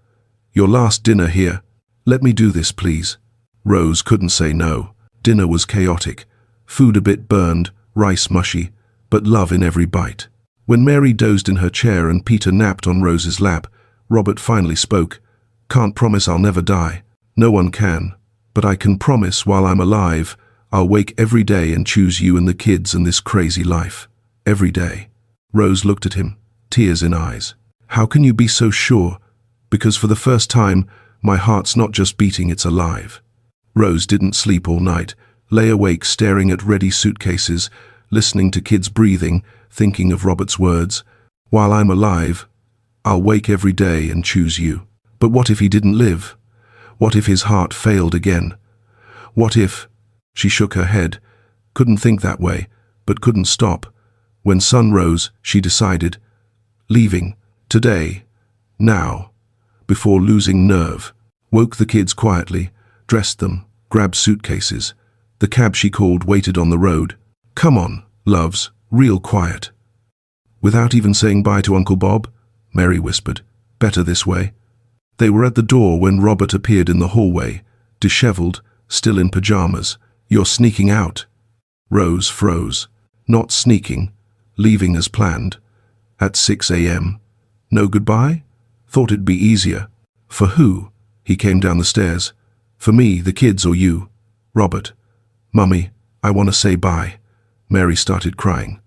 "Your last dinner here. Let me do this, please." Rose couldn't say no. Dinner was chaotic. Food a bit burned, rice mushy, but love in every bite. When Mary dozed in her chair and Peter napped on Rose's lap, Robert finally spoke. "Can't promise I'll never die. No one can. But I can promise while I'm alive, I'll wake every day and choose you and the kids and this crazy life. Every day." Rose looked at him, tears in eyes. "How can you be so sure? Because for the first time, my heart's not just beating, it's alive." Rose didn't sleep all night, lay awake staring at ready suitcases, listening to kids breathing, thinking of Robert's words. "While I'm alive, I'll wake every day and choose you." But what if he didn't live? What if his heart failed again? What if... She shook her head, couldn't think that way, but couldn't stop. When sun rose, she decided, leaving, today, now, before losing nerve. Woke the kids quietly, dressed them, grabbed suitcases. The cab she called waited on the road. "Come on, loves, real quiet." "Without even saying bye to Uncle Bob?" Mary whispered. "Better this way." They were at the door when Robert appeared in the hallway, disheveled, still in pajamas. "You're sneaking out." Rose froze. Not sneaking, leaving as planned. At 6 a.m. No goodbye? Thought it'd be easier. For who? He came down the stairs. "For me, the kids, or you?" "Robert." "Mummy, I want to say bye." Mary started crying.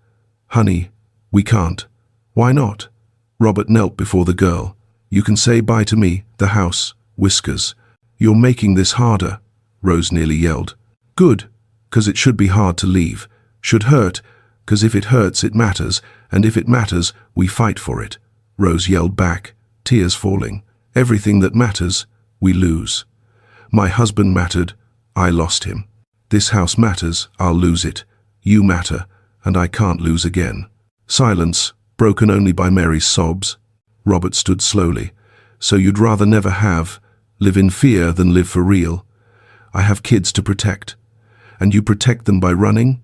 "Honey, we can't." "Why not?" Robert knelt before the girl. "You can say bye to me, the house, whiskers." "You're making this harder," Rose nearly yelled. "Good, 'cause it should be hard to leave. Should hurt, 'cause if it hurts, it matters, and if it matters, we fight for it." Rose yelled back, tears falling. "Everything that matters, we lose. My husband mattered, I lost him. This house matters, I'll lose it. You matter, and I can't lose again." Silence, broken only by Mary's sobs. Robert stood slowly. "So you'd rather never live in fear than live for real? I have kids to protect. And you protect them by running?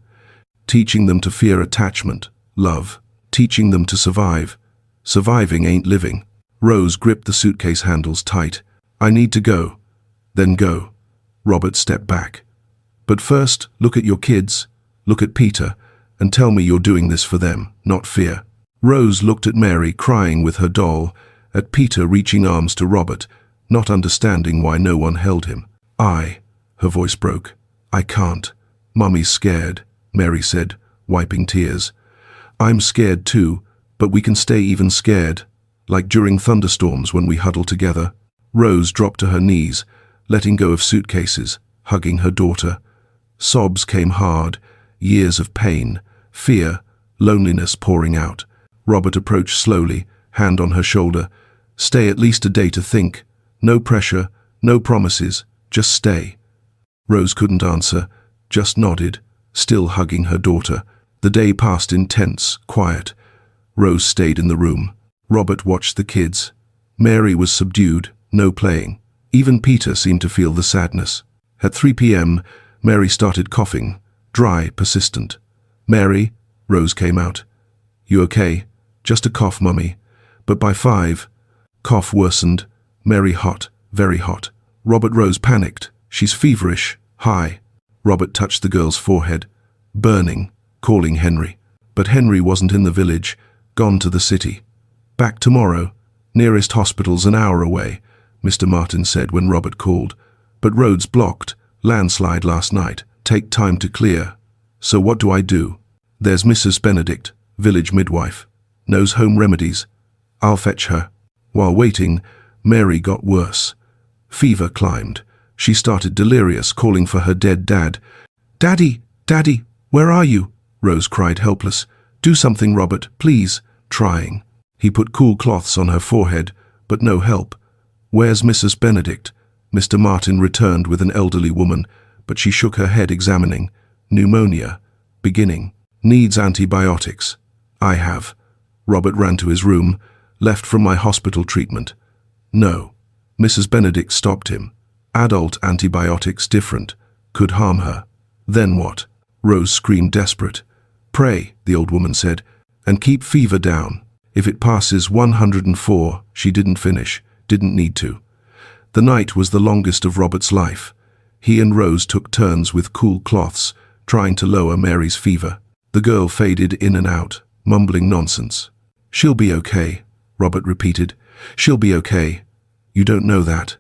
Teaching them to fear attachment, love. Teaching them to survive. Surviving ain't living." Rose gripped the suitcase handles tight. "I need to go." "Then go." Robert stepped back. "But first, look at your kids. Look at Peter, and tell me you're doing this for them, not fear." Rose looked at Mary crying with her doll, at Peter reaching arms to Robert, not understanding why no one held him. Her voice broke. "I can't. Mummy's scared," Mary said, wiping tears. "I'm scared too, but we can stay even scared, like during thunderstorms when we huddle together." Rose dropped to her knees, letting go of suitcases, hugging her daughter. Sobs came hard, years of pain, fear, loneliness pouring out. Robert approached slowly, hand on her shoulder. "Stay at least a day to think. No pressure, no promises, just stay." Rose couldn't answer, just nodded, still hugging her daughter. The day passed in tense, quiet. Rose stayed in the room. Robert watched the kids. Mary was subdued, no playing. Even Peter seemed to feel the sadness. At 3 p.m., Mary started coughing, dry, persistent. "Mary," Rose came out. "You okay?" "Just a cough, Mummy." But by 5, cough worsened. Mary hot, very hot. Robert Rose panicked. "She's feverish, high." Robert touched the girl's forehead. "Burning," calling Henry. But Henry wasn't in the village, gone to the city. "Back tomorrow. Nearest hospital's an hour away," Mr. Martin said when Robert called. "But roads blocked. Landslide last night. Take time to clear." "So what do I do?" "There's Mrs. Benedict, village midwife. Knows home remedies. I'll fetch her." While waiting, Mary got worse. Fever climbed. She started delirious, calling for her dead dad. "Daddy, Daddy, where are you?" Rose cried, helpless. "Do something, Robert, please." Trying. He put cool cloths on her forehead, but no help. "Where's Mrs. Benedict?" Mr. Martin returned with an elderly woman, but she shook her head, examining. "Pneumonia. Beginning. Needs antibiotics." "I have." Robert ran to his room, left from my hospital treatment. "No." Mrs. Benedict stopped him. Adult antibiotics different. Could harm her. Then what? Rose screamed desperate. Pray, the old woman said, and keep fever down. If it passes 104, she didn't finish, didn't need to. The night was the longest of Robert's life. He and Rose took turns with cool cloths, trying to lower Mary's fever. The girl faded in and out, mumbling nonsense. She'll be okay, Robert repeated. She'll be okay. You don't know that,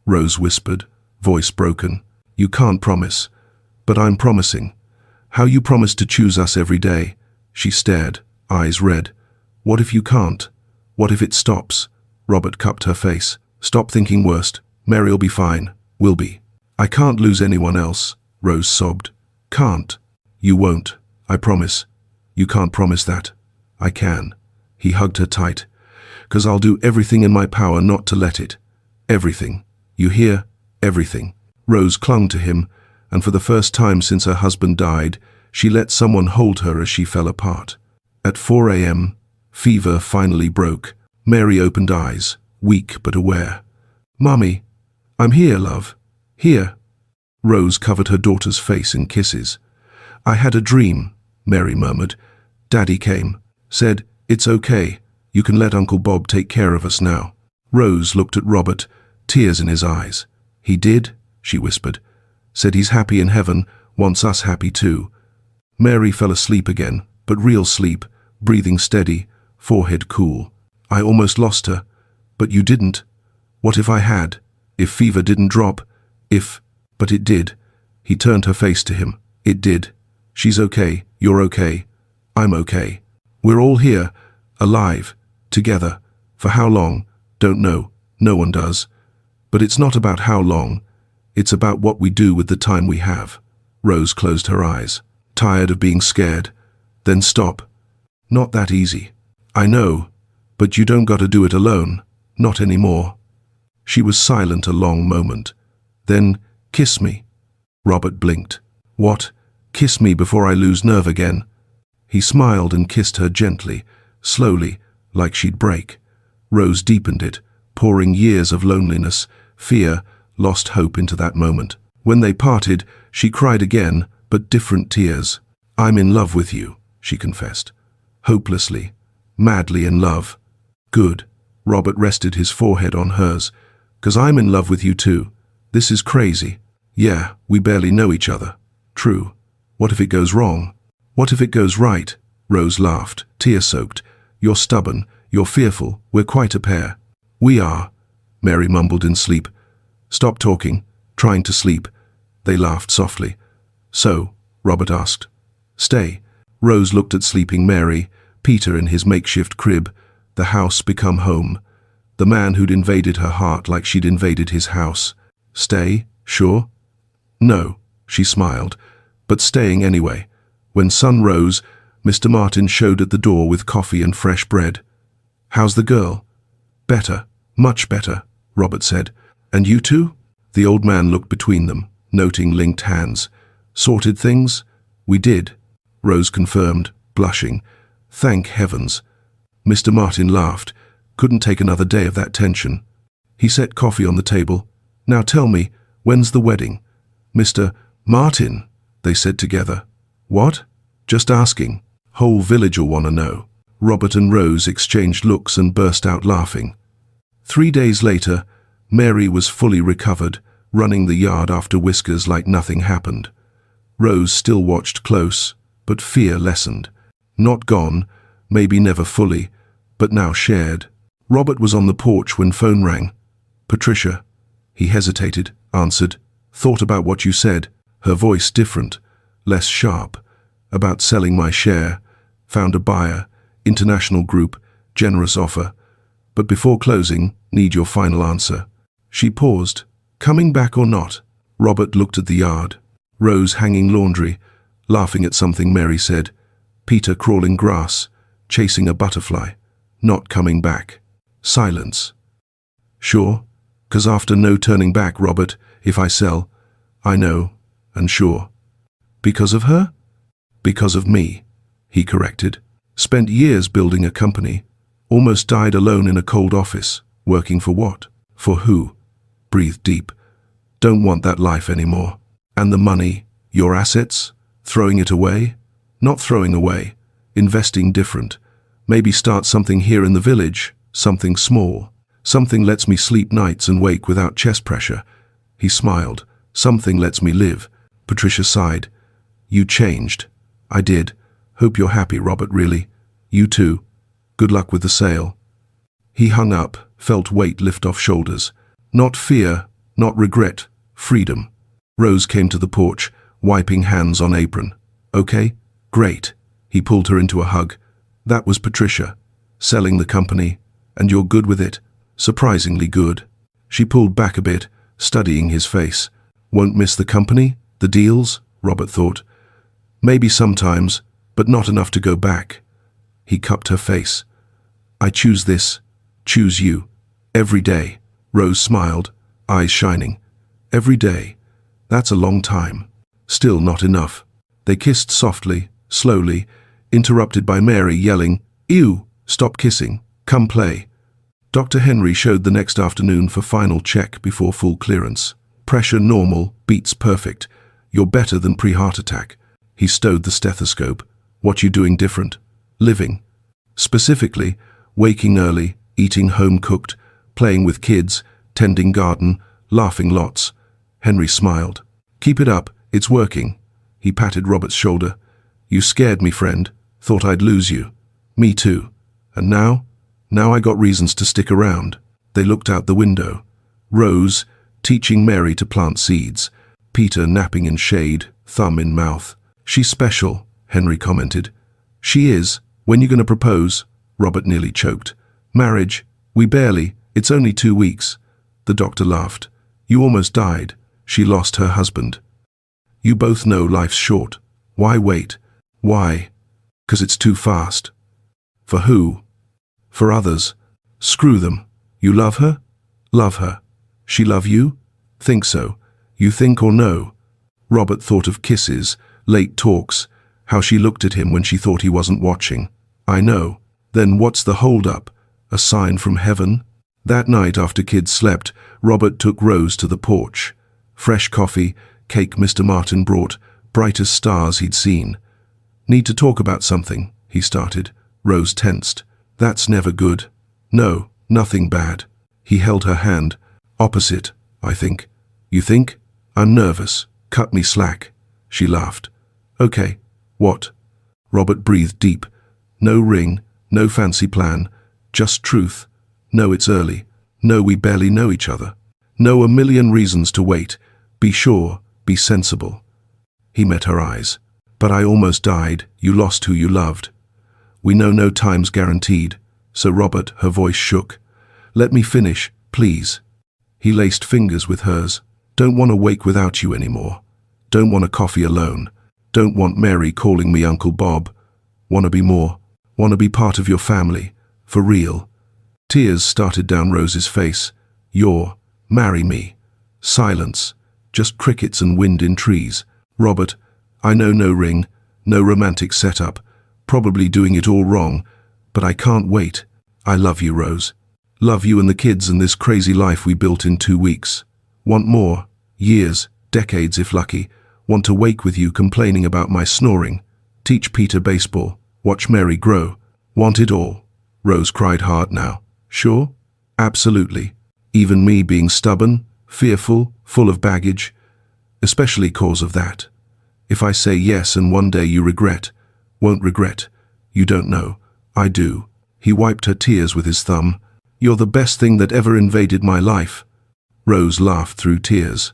Rose whispered, voice broken. You can't promise. But I'm promising. How you promised to choose us every day. She stared, eyes red. What if you can't? What if it stops? Robert cupped her face. Stop thinking worst. Mary'll be fine. Will be. I can't lose anyone else, Rose sobbed. Can't. You won't. I promise. You can't promise that. I can. He hugged her tight. 'Cause I'll do everything in my power not to let it. Everything. You hear? Everything. Rose clung to him, and for the first time since her husband died, she let someone hold her as she fell apart. At 4 a.m., fever finally broke. Mary opened eyes, weak but aware. Mummy, I'm here, love. Here. Rose covered her daughter's face in kisses. I had a dream, Mary murmured. Daddy came, said, it's okay. You can let Uncle Bob take care of us now. Rose looked at Robert, tears in his eyes. He did, she whispered. Said he's happy in heaven, wants us happy too. Mary fell asleep again, but real sleep, breathing steady, forehead cool. I almost lost her, but you didn't. What if I had? If fever didn't drop? But it did. He turned her face to him. It did. She's okay, you're okay. I'm okay. We're all here, alive, together. For how long? Don't know. No one does. But it's not about how long. It's about what we do with the time we have. Rose closed her eyes, tired of being scared. Then stop. Not that easy. I know, but you don't gotta do it alone. Not anymore. She was silent a long moment. Then, kiss me. Robert blinked. What? Kiss me before I lose nerve again. He smiled and kissed her gently, slowly, like she'd break. Rose deepened it, pouring years of loneliness, fear, lost hope into that moment. When they parted, she cried again, but different tears. I'm in love with you, she confessed. Hopelessly, madly in love. Good. Robert rested his forehead on hers. 'Cause I'm in love with you too. This is crazy. Yeah, we barely know each other. True. What if it goes wrong? What if it goes right? Rose laughed, tear-soaked. You're stubborn. You're fearful. We're quite a pair. We are, Mary mumbled in sleep. Stop talking. Trying to sleep. They laughed softly. So, Robert asked. Stay. Rose looked at sleeping Mary, Peter in his makeshift crib, the house become home. The man who'd invaded her heart like she'd invaded his house. Stay? Sure? No, she smiled, but staying anyway. When sun rose, Mr. Martin showed at the door with coffee and fresh bread. How's the girl? Better, much better, Robert said. And you too? The old man looked between them, noting linked hands. Sorted things? We did, Rose confirmed, blushing. Thank heavens. Mr. Martin laughed. Couldn't take another day of that tension. He set coffee on the table. Now tell me, when's the wedding? Mr. Martin, they said together. What? Just asking. Whole village'll want to know. Robert and Rose exchanged looks and burst out laughing. 3 days later, Mary was fully recovered, running the yard after Whiskers like nothing happened. Rose still watched close, but fear lessened. Not gone, maybe never fully, but now shared. Robert was on the porch when phone rang. Patricia. He hesitated, answered. Thought about what you said. Her voice different, less sharp. About selling my share. Found a buyer, international group, generous offer. But before closing, need your final answer. She paused. Coming back or not? Robert looked at the yard. Rose hanging laundry, laughing at something Mary said. Peter crawling grass, chasing a butterfly. Not coming back. Silence. Sure? 'Cause after no turning back, Robert, if I sell, I know, and sure. Because of her? Because of me, he corrected. Spent years building a company. Almost died alone in a cold office. Working for what? For who? Breathed deep. Don't want that life anymore. And the money, your assets? Throwing it away? Not throwing away. Investing different. Maybe start something here in the village, something small. Something lets me sleep nights and wake without chest pressure. He smiled. Something lets me live. Patricia sighed. You changed. I did. Hope you're happy, Robert, really. You too. Good luck with the sale. He hung up, felt weight lift off shoulders. Not fear, not regret, freedom. Rose came to the porch, wiping hands on apron. Okay? Great. He pulled her into a hug. That was Patricia. Selling the company. And you're good with it? Surprisingly good. She pulled back a bit, studying his face. Won't miss the company? The deals? Robert thought. Maybe sometimes, but not enough to go back. He cupped her face. I choose this. Choose you. Every day. Rose smiled, eyes shining. Every day. That's a long time. Still not enough. They kissed softly, slowly, interrupted by Mary yelling, Ew! Stop kissing. Come play. Dr. Henry showed the next afternoon for final check before full clearance. Pressure normal, beats perfect. You're better than pre-heart attack. He stowed the stethoscope. What you doing different? Living. Specifically, waking early, eating home-cooked, playing with kids, tending garden, laughing lots. Henry smiled. Keep it up, it's working. He patted Robert's shoulder. You scared me, friend. Thought I'd lose you. Me too. And now? Now I got reasons to stick around. They looked out the window. Rose, teaching Mary to plant seeds. Peter napping in shade, thumb in mouth. She's special, Henry commented. She is. When you gonna propose? Robert nearly choked. Marriage? We barely. It's only 2 weeks. The doctor laughed. You almost died. She lost her husband. You both know life's short. Why wait? Why? 'Cause it's too fast. For who? For others. Screw them. You love her? Love her. She love you? Think so. You think or know? Robert thought of kisses, late talks, how she looked at him when she thought he wasn't watching. I know. Then what's the hold-up? A sign from heaven? That night after kids slept, Robert took Rose to the porch. Fresh coffee, cake Mr. Martin brought, brightest stars he'd seen. Need to talk about something, he started. Rose tensed. That's never good. No, nothing bad. He held her hand. Opposite, I think. You think? I'm nervous. Cut me slack. She laughed. Okay. What? Robert breathed deep. No ring, no fancy plan. Just truth. No, it's early. No, we barely know each other. No, a million reasons to wait. Be sure, be sensible. He met her eyes. But I almost died. You lost who you loved. We know no time's guaranteed. So Robert, her voice shook. Let me finish, please. He laced fingers with hers. Don't want to wake without you anymore. Don't want a coffee alone. Don't want Mary calling me Uncle Bob. Want to be more. Want to be part of your family. For real. Tears started down Rose's face. Marry me. Silence. Just crickets and wind in trees. Robert, I know no ring, no romantic setup. Probably doing it all wrong. But I can't wait. I love you, Rose. Love you and the kids and this crazy life we built in 2 weeks. Want more. Years, decades if lucky. Want to wake with you complaining about my snoring. Teach Peter baseball. Watch Mary grow. Want it all. Rose cried hard now. Sure? Absolutely. Even me being stubborn, fearful, full of baggage. Especially cause of that. If I say yes and one day you regret, won't regret. You don't know. I do. He wiped her tears with his thumb. You're the best thing that ever invaded my life. Rose laughed through tears.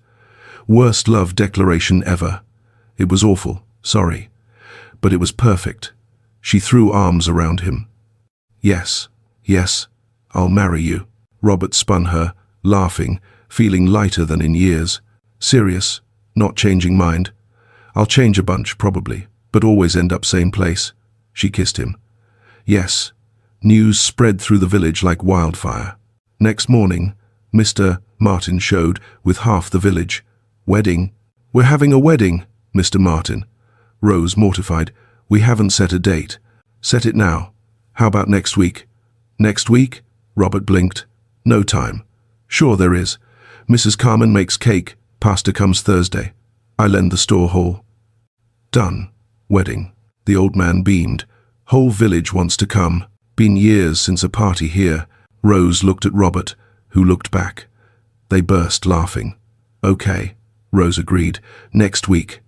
Worst love declaration ever. It was awful, sorry. But it was perfect. She threw arms around him. Yes, yes, I'll marry you. Robert spun her, laughing, feeling lighter than in years. Serious, not changing mind. I'll change a bunch, probably, but always end up same place. She kissed him. Yes. News spread through the village like wildfire. Next morning, Mr. Martin showed with half the village. Wedding. We're having a wedding, Mr. Martin. Rose, mortified. We haven't set a date. Set it now. How about next week? Next week? Robert blinked. No time. Sure there is. Mrs. Carmen makes cake. Pastor comes Thursday. I lend the store hall. Done. Wedding. The old man beamed. Whole village wants to come. Been years since a party here. Rose looked at Robert, who looked back. They burst laughing. Okay, Rose agreed. Next week.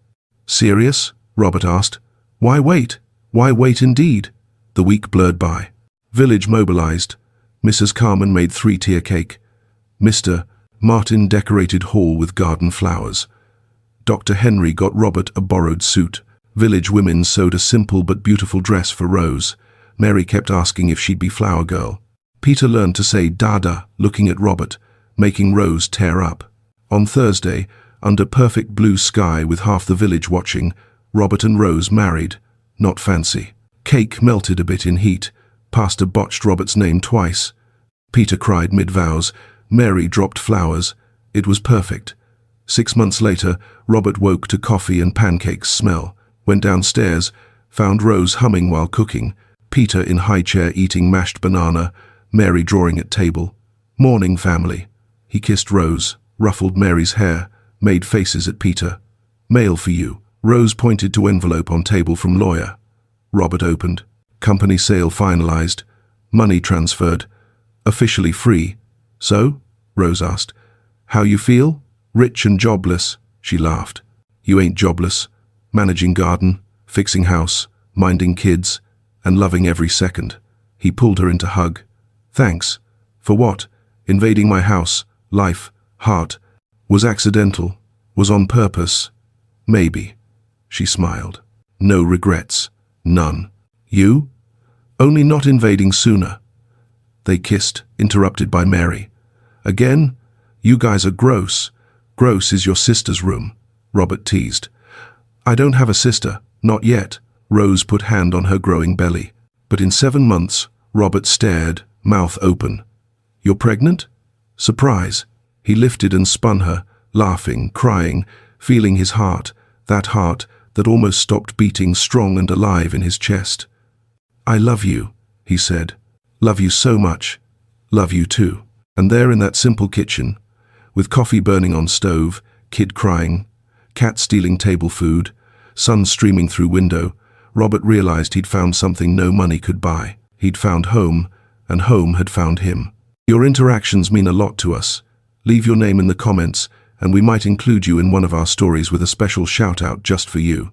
Serious? Robert asked. Why wait? Why wait indeed? The week blurred by. Village mobilized. Mrs. Carmen made 3-tier cake. Mr. Martin decorated hall with garden flowers. Dr. Henry got Robert a borrowed suit. Village women sewed a simple but beautiful dress for Rose. Mary kept asking if she'd be flower girl. Peter learned to say Dada, looking at Robert, making Rose tear up. On Thursday, under perfect blue sky with half the village watching, Robert and Rose married. Not fancy. Cake melted a bit in heat. Pastor botched Robert's name twice. Peter cried mid-vows. Mary dropped flowers. It was perfect. 6 months later, Robert woke to coffee and pancakes smell. Went downstairs, found Rose humming while cooking, Peter in high chair eating mashed banana, Mary drawing at table. Morning, family. He kissed Rose, ruffled Mary's hair, made faces at Peter. Mail for you. Rose pointed to envelope on table from lawyer. Robert opened. Company sale finalized. Money transferred. Officially free. So? Rose asked. How you feel? Rich and jobless. She laughed. You ain't jobless. Managing garden, fixing house, minding kids, and loving every second. He pulled her into hug. Thanks. For what? Invading my house, life, heart. Was accidental. Was on purpose. Maybe. She smiled. No regrets. None. You? Only not invading sooner. They kissed, interrupted by Mary. Again? You guys are gross. Gross is your sister's room, Robert teased. I don't have a sister, not yet. Rose put hand on her growing belly. But in 7 months, Robert stared, mouth open. You're pregnant? Surprise. He lifted and spun her, laughing, crying, feeling his heart that almost stopped beating strong and alive in his chest. I love you, he said. Love you so much. Love you too. And there in that simple kitchen, with coffee burning on stove, kid crying, cat stealing table food, sun streaming through window, Robert realized he'd found something no money could buy. He'd found home, and home had found him. Your interactions mean a lot to us. Leave your name in the comments, and we might include you in one of our stories with a special shout-out just for you.